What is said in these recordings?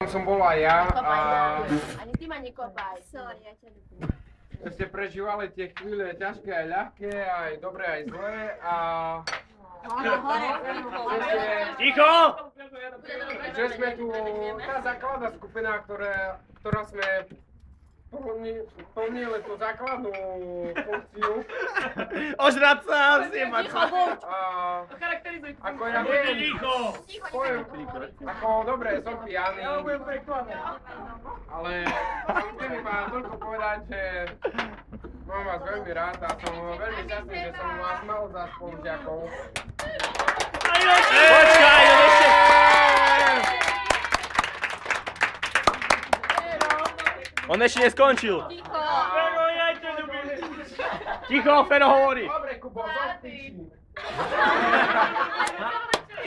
som bol aj ja a... Ani ty ma nekopaj. Sorry, ja ťa ľúbim. Ste prežívali tie chvíle ťažké aj ľahké, aj dobré aj zlé a... Ticho! Že sme tu tá základná skupina, ktorá sme plnili tú základnú funkciu. Ožrať sa, si ma ako ja viem, ako dobre, som pijaný, ale chcem iba toľko povedať, že mám vás veľmi rád a som veľmi šťastný, že som vás mal za spolužiakov. Počkaj, ešte! On ešte neskončil. Ticho, Fero hovorí. Dobre, Kubo, som píši.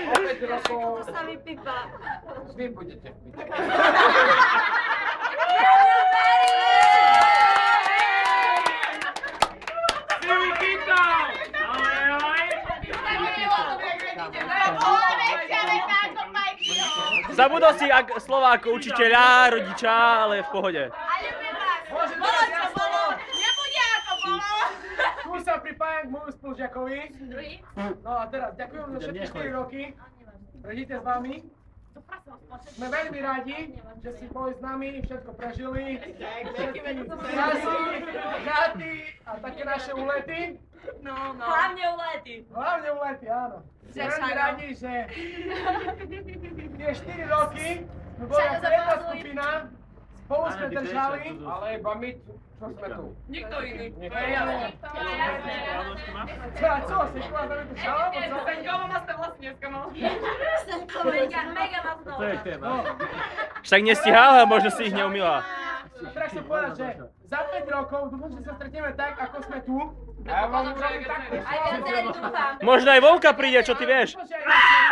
O 5 rokov... To sa vypípa. Vždy budete v píči. Si mi chytal! Zabudol si slova ako učiteľa, rodiča, ale v pohode. Tu sa pripájam k môjmu spolužiakovi. No a teraz ďakujem za všetky 4 roky. Prežite s vami. Sme veľmi radi, že si boli s nami, všetko prežili. Krásy, žáty a také naše úlety. Hlavne ulety. Hlavne úlety, áno. Sme veľmi radi, že tie 4 roky sme boli ako jedna skupina, spolu sme držali. Ale iba my, čo sme tu. Nikto iný. A co, si šla za tu šala? Senkovo ma ste vlastne dneska mal. Mega ma to. Však nestihala, možno si ich neumila. A teraz chcem povedať, že za 5 rokov dúfam, že sa stretneme tak, ako sme tu. A ja vám urobím takú Aj viacej dúfam. Možno aj Volka príde, čo ty vieš. A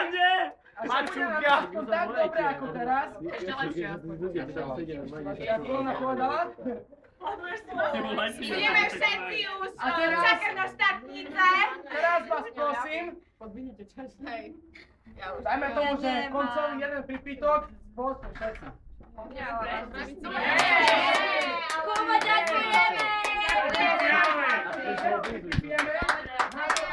že budeme aspoň tak dobre ako teraz. Ešte lepšie. Ako ona povedala? Budeme všetci už čakať na štátnice. Teraz vás prosím, dajme tomu, že koncový jeden pripítok, spoločne všetci. Kubo, ďakujeme! Ďakujeme!